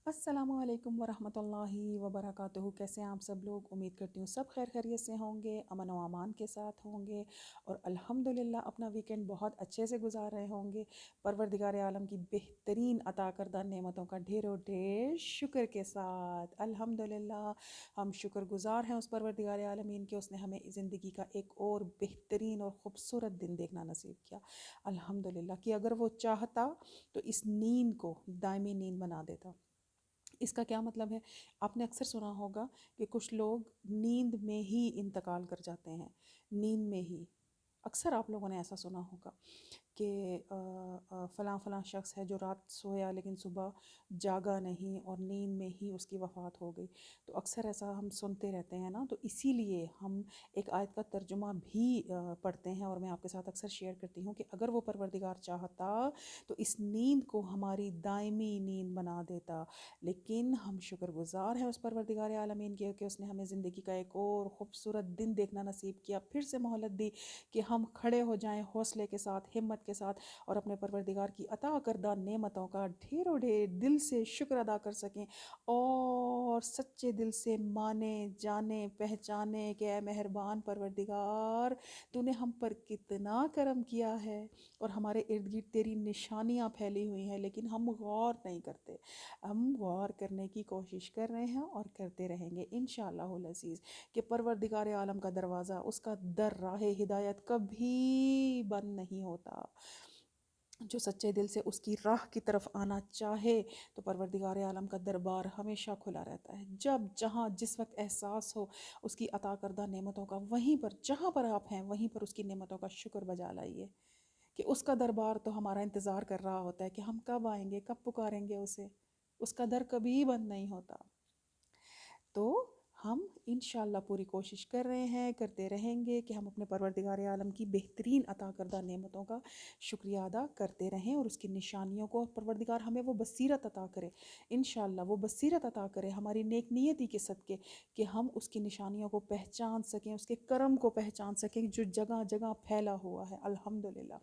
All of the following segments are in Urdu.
السلام علیکم ورحمۃ اللہ وبرکاتہ۔ کیسے ہیں آپ سب لوگ؟ امید کرتی ہوں سب خیر خیریت سے ہوں گے، امن و امان کے ساتھ ہوں گے، اور الحمدللہ اپنا ویکنڈ بہت اچھے سے گزار رہے ہوں گے۔ پروردگار عالم کی بہترین عطا کردہ نعمتوں کا ڈھیر و ڈھیر شکر کے ساتھ الحمدللہ ہم شکر گزار ہیں اس پروردگار عالمین کے، اس نے ہمیں زندگی کا ایک اور بہترین اور خوبصورت دن دیکھنا نصیب کیا الحمدللہ، کہ اگر وہ چاہتا تو اس نیند کو دائمی نیند بنا دیتا۔ اس کا کیا مطلب ہے؟ آپ نے اکثر سنا ہوگا کہ کچھ لوگ نیند میں ہی انتقال کر جاتے ہیں، نیند میں ہی۔ اکثر آپ لوگوں نے ایسا سنا ہوگا کہ فلاں فلاں شخص ہے جو رات سویا لیکن صبح جاگا نہیں اور نیند میں ہی اس کی وفات ہو گئی۔ تو اکثر ایسا ہم سنتے رہتے ہیں نا، تو اسی لیے ہم ایک آیت کا ترجمہ بھی پڑھتے ہیں، اور میں آپ کے ساتھ اکثر شیئر کرتی ہوں کہ اگر وہ پروردگار چاہتا تو اس نیند کو ہماری دائمی نیند بنا دیتا۔ لیکن ہم شکر گزار ہیں اس پروردگار عالمین کے کہ اس نے ہمیں زندگی کا ایک اور خوبصورت دن دیکھنا نصیب کیا، پھر سے مہلت دی کہ ہم کھڑے ہو جائیں حوصلے کے ساتھ، ہمت کے ساتھ، اور اپنے پروردگار کی عطا کردہ نعمتوں کا ڈھیر و ڈھیر دل سے شکر ادا کر سکیں، اور سچے دل سے مانے جانے پہچانے کہ اے مہربان پروردگار، تو نے ہم پر کتنا کرم کیا ہے، اور ہمارے ارد گرد تیری نشانیاں پھیلی ہوئی ہیں، لیکن ہم غور نہیں کرتے۔ ہم غور کرنے کی کوشش کر رہے ہیں اور کرتے رہیں گے انشاءاللہ العزیز، کہ پروردگار عالم کا دروازہ، اس کا در راہ ہدایت کبھی بند نہیں ہوتا۔ جو سچے دل سے اس کی راہ کی طرف آنا چاہے تو پروردگار عالم کا دربار ہمیشہ کھلا رہتا ہے۔ جب جہاں جس وقت احساس ہو اس کی عطا کردہ نعمتوں کا، وہیں پر جہاں پر آپ ہیں وہیں پر اس کی نعمتوں کا شکر بجا لائیے، کہ اس کا دربار تو ہمارا انتظار کر رہا ہوتا ہے کہ ہم کب آئیں گے، کب پکاریں گے اسے۔ اس کا در کبھی بند نہیں ہوتا۔ تو ہم انشاءاللہ پوری کوشش کر رہے ہیں، کرتے رہیں گے کہ ہم اپنے پروردگار عالم کی بہترین عطا کردہ نعمتوں کا شکریہ ادا کرتے رہیں، اور اس کی نشانیوں کو پروردگار ہمیں وہ بصیرت عطا کرے، انشاءاللہ وہ بصیرت عطا کرے ہماری نیک نیتی کے صدقے، کہ ہم اس کی نشانیوں کو پہچان سکیں، اس کے کرم کو پہچان سکیں جو جگہ جگہ پھیلا ہوا ہے الحمدللہ۔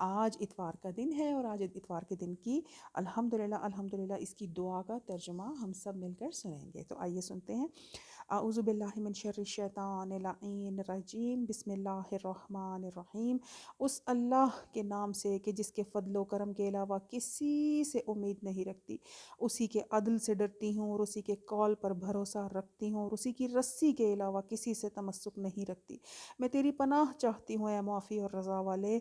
آج اتوار کا دن ہے، اور آج اتوار کے دن کی الحمدللہ اس کی دعا کا ترجمہ ہم سب مل کر سنیں گے۔ تو آئیے سنتے ہیں۔ اعوذ باللہ من شر الشیطان اللعین الرجیم، بسم اللہ الرحمن الرحیم۔ اس اللہ کے نام سے کہ جس کے فضل و کرم کے علاوہ کسی سے امید نہیں رکھتی، اسی کے عدل سے ڈرتی ہوں، اور اسی کے قول پر بھروسہ رکھتی ہوں، اور اسی کی رسی کے علاوہ کسی سے تمسک نہیں رکھتی۔ میں تیری پناہ چاہتی ہوں اے معافی اور رضا والے،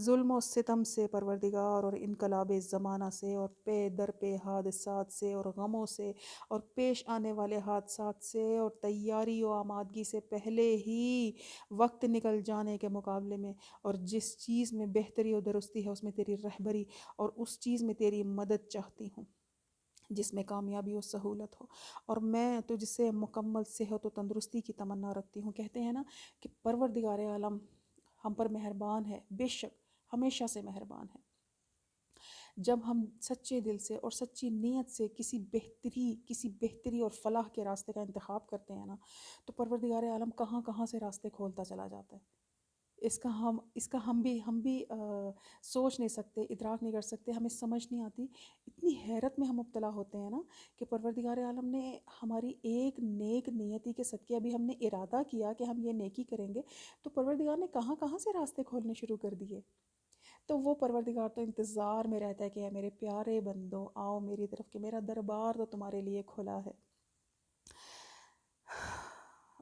ظلم و ستم سے پروردگار، اور انقلاب زمانہ سے، اور پے در پہ حادثات سے، اور غموں سے، اور پیش آنے والے حادثات سے، اور تیاری و آمادگی سے پہلے ہی وقت نکل جانے کے مقابلے میں، اور جس چیز میں بہتری و درستی ہے اس میں تیری رہبری، اور اس چیز میں تیری مدد چاہتی ہوں جس میں کامیابی و سہولت ہو، اور میں تجھ سے مکمل صحت و تندرستی کی تمنا رکھتی ہوں۔ کہتے ہیں نا کہ پروردگار عالم ہم پر مہربان ہے، بے شک ہمیشہ سے مہربان ہے۔ جب ہم سچے دل سے اور سچی نیت سے کسی بہتری اور فلاح کے راستے کا انتخاب کرتے ہیں نا، تو پروردگار عالم کہاں کہاں سے راستے کھولتا چلا جاتا ہے۔ اس کا ہم بھی سوچ نہیں سکتے، ادراک نہیں کر سکتے، ہمیں سمجھ نہیں آتی۔ اتنی حیرت میں ہم مبتلا ہوتے ہیں نا کہ پروردگار عالم نے ہماری ایک نیک نیتی کے صدقے، ابھی ہم نے ارادہ کیا کہ ہم یہ نیکی کریں گے، تو پروردگار نے کہاں کہاں سے راستے کھولنے شروع کر دیے۔ تو وہ پروردگار تو انتظار میں رہتا ہے کہ اے میرے پیارے بندو آؤ میری طرف، کہ میرا دربار تو تمہارے لیے کھلا ہے،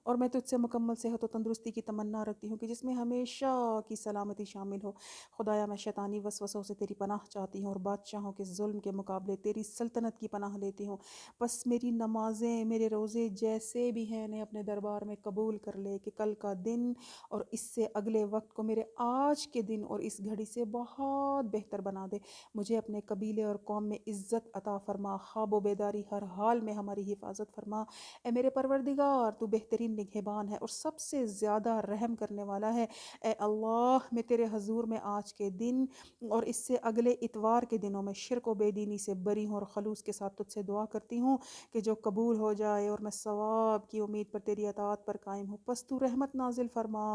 اور میں تجھ سے مکمل صحت و تندرستی کی تمنا رکھتی ہوں کہ جس میں ہمیشہ کی سلامتی شامل ہو۔ خدایا میں شیطانی وسوسوں سے تیری پناہ چاہتی ہوں، اور بادشاہوں کے ظلم کے مقابلے تیری سلطنت کی پناہ لیتی ہوں۔ بس میری نمازیں، میرے روزے جیسے بھی ہیں انہیں اپنے دربار میں قبول کر لے، کہ کل کا دن اور اس سے اگلے وقت کو میرے آج کے دن اور اس گھڑی سے بہت بہتر بنا دے۔ مجھے اپنے قبیلے اور قوم میں عزت عطا فرما، خواب و بیداری ہر حال میں ہماری حفاظت فرما۔ اے میرے پروردگار تو بہترین بہترین نگہبان ہے اور سب سے زیادہ رحم کرنے والا ہے۔ اے اللہ میں تیرے حضور میں آج کے دن اور اس سے اگلے اتوار کے دنوں میں شرک و بے دینی سے بری ہوں اور خلوص کے ساتھ تجھ سے دعا کرتی ہوں کہ جو قبول ہو جائے، اور میں ثواب کی امید پر تیری اطاعت پر قائم ہوں۔ پس تو رحمت نازل فرما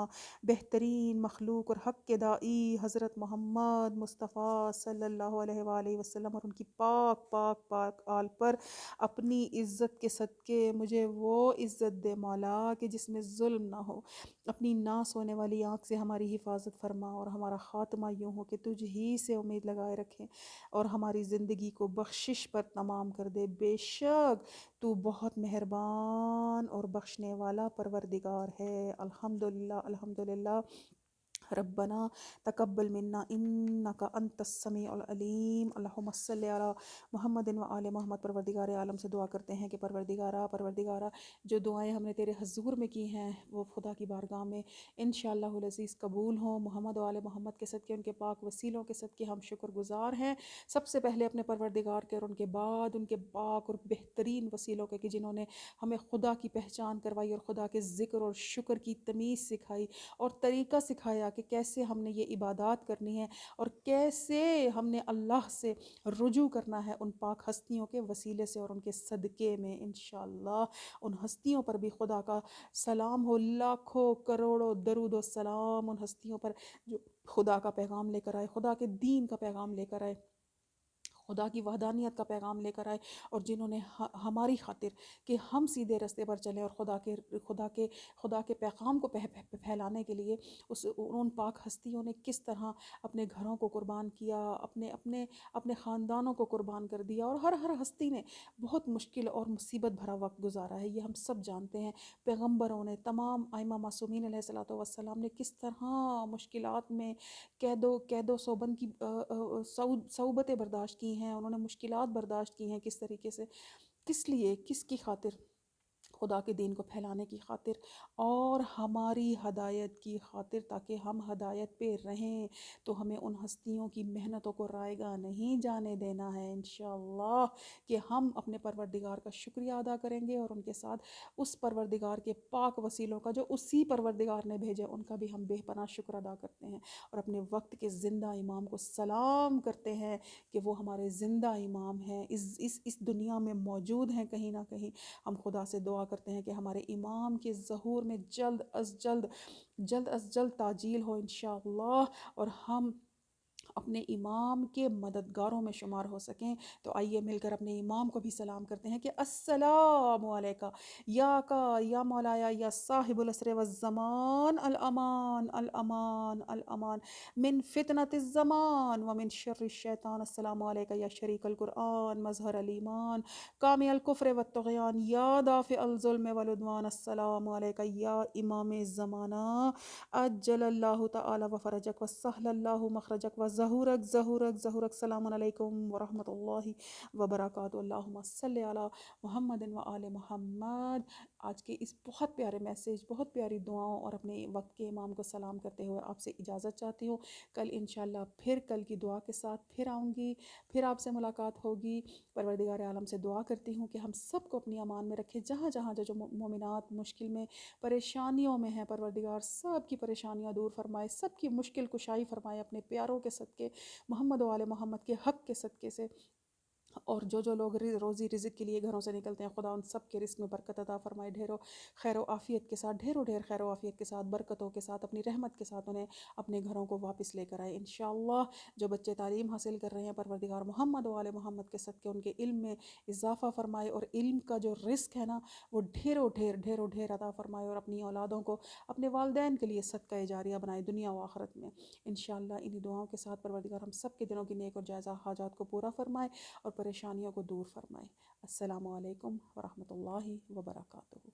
بہترین مخلوق اور حق کے داعی حضرت محمد مصطفیٰ صلی اللہ علیہ وآلہ وسلم اور ان کی پاک پاک پاک آل پر اپنی عزت کے صدقے مجھے وہ عزت دے مولا کہ جس میں ظلم نہ ہو۔ اپنی نہ سونے والی آنکھ سے ہماری حفاظت فرما اور ہمارا خاتمہ یوں ہو کہ تجھ ہی سے امید لگائے رکھیں اور ہماری زندگی کو بخشش پر تمام کر دے۔ بے شک تو بہت مہربان اور بخشنے والا پروردگار ہے۔ الحمدللہ الحمدللہ۔ ربنا تقبل منا انک انت السمیع العلیم۔ اللہم صلی علی محمد و آل محمد۔ پروردگار عالم سے دعا کرتے ہیں کہ پروردگارہ جو دعائیں ہم نے تیرے حضور میں کی ہیں وہ خدا کی بارگاہ میں انشاءاللہ العزیز قبول ہوں۔ محمد و آل محمد کے صدقے، ان کے پاک وسیلوں کے صدقے ہم شکر گزار ہیں، سب سے پہلے اپنے پروردگار کے اور ان کے بعد ان کے پاک اور بہترین وسیلوں کے کہ جنہوں نے ہمیں خدا کی پہچان کروائی اور خدا کے ذکر اور شکر کی تمیز سکھائی اور طریقہ سکھایا کہ کیسے ہم نے یہ عبادات کرنی ہے اور کیسے ہم نے اللہ سے رجوع کرنا ہے ان پاک ہستیوں کے وسیلے سے اور ان کے صدقے میں انشاءاللہ۔ ان ہستیوں پر بھی خدا کا سلام ہو، لاکھوں کروڑوں درود و سلام ان ہستیوں پر جو خدا کا پیغام لے کر آئے، خدا کے دین کا پیغام لے کر آئے، خدا کی وحدانیت کا پیغام لے کر آئے، اور جنہوں نے ہماری خاطر کہ ہم سیدھے راستے پر چلیں اور خدا کے پیغام کو پھیلانے کے لیے ان پاک ہستیوں نے کس طرح اپنے گھروں کو قربان کیا، اپنے خاندانوں کو قربان کر دیا، اور ہر ہستی نے بہت مشکل اور مصیبت بھرا وقت گزارا ہے، یہ ہم سب جانتے ہیں۔ پیغمبروں نے، تمام ائمہ معصومین علیہ الصلوۃ والسلام نے کس طرح مشکلات میں قید و صوبن کی صعوبتیں برداشت کی ہیں، انہوں نے مشکلات برداشت کی ہیں کس طریقے سے، کس لیے، کس کی خاطر؟ خدا کے دین کو پھیلانے کی خاطر اور ہماری ہدایت کی خاطر، تاکہ ہم ہدایت پہ رہیں۔ تو ہمیں ان ہستیوں کی محنتوں کو رائیگاں نہیں جانے دینا ہے انشاءاللہ، کہ ہم اپنے پروردگار کا شکریہ ادا کریں گے اور ان کے ساتھ اس پروردگار کے پاک وسیلوں کا جو اسی پروردگار نے بھیجے ان کا بھی ہم بے پناہ شکر ادا کرتے ہیں، اور اپنے وقت کے زندہ امام کو سلام کرتے ہیں کہ وہ ہمارے زندہ امام ہیں، اس دنیا میں موجود ہیں کہیں نہ کہیں۔ ہم خدا سے دعا کرتے ہیں کہ ہمارے امام کے ظہور میں جلد از جلد تعجیل ہو انشاءاللہ، اور ہم اپنے امام کے مددگاروں میں شمار ہو سکیں۔ تو آئیے مل کر اپنے امام کو بھی سلام کرتے ہیں کہ السلام علیکہ یا مولایا یا صاحب العصر والزمان، الامان الامان الامان من فتنة الزمان ومن شر الشیطان۔ السلام علیکہ یا شریک القرآن، مظہر الایمان، کامی الکفر والطغیان، یا دافع الظلم والعدوان۔ السلام علیکہ یا امام زمانہ، عجل اللہ تعالی وفرجک وسہل اللہ مخرجک وظہورک ظہورک۔ السلام علیکم ورحمۃ اللہ وبرکاتہ۔ اللہم صلی علی محمد و آل محمد۔ آج کے اس بہت پیارے میسیج، بہت پیاری دعاؤں اور اپنے وقت کے امام کو سلام کرتے ہوئے آپ سے اجازت چاہتی ہوں۔ کل انشاءاللہ پھر کل کی دعا کے ساتھ پھر آؤں گی، پھر آپ سے ملاقات ہوگی۔ پروردگار عالم سے دعا کرتی ہوں کہ ہم سب کو اپنی امان میں رکھے، جہاں جہاں جو مومنات مشکل میں، پریشانیوں میں ہیں، پروردگار سب کی پریشانیاں دور فرمائے، سب کی مشکل کشائی فرمائے اپنے پیاروں کے صدقے، محمد و آل محمد کے حق کے صدقے سے۔ اور جو لوگ روزی رزق کے لیے گھروں سے نکلتے ہیں، خدا ان سب کے رزق میں برکت عطا فرمائے، ڈھیروں خیر و عافیت کے ساتھ، ڈھیر خیر و عافیت کے ساتھ، برکتوں کے ساتھ، اپنی رحمت کے ساتھ انہیں اپنے گھروں کو واپس لے کر آئے انشاءاللہ۔ جو بچے تعلیم حاصل کر رہے ہیں، پروردگار محمد و آل محمد کے صدقے ان کے علم میں اضافہ فرمائے، اور علم کا جو رزق ہے نا وہ ڈھیروں ڈھیر عطا فرمائے، اور اپنی اولادوں کو اپنے والدین کے لیے صدقہ جاریہ بنائے دنیا و آخرت میں انشاءاللہ۔ انہی دعاؤں کے ساتھ پروردگار ہم سب کے دلوں کی نیک اور جائزہ حاجات کو پورا فرمائے اور پریشانیوں کو دور فرمائے۔ السلام علیکم ورحمۃ اللہ وبرکاتہ۔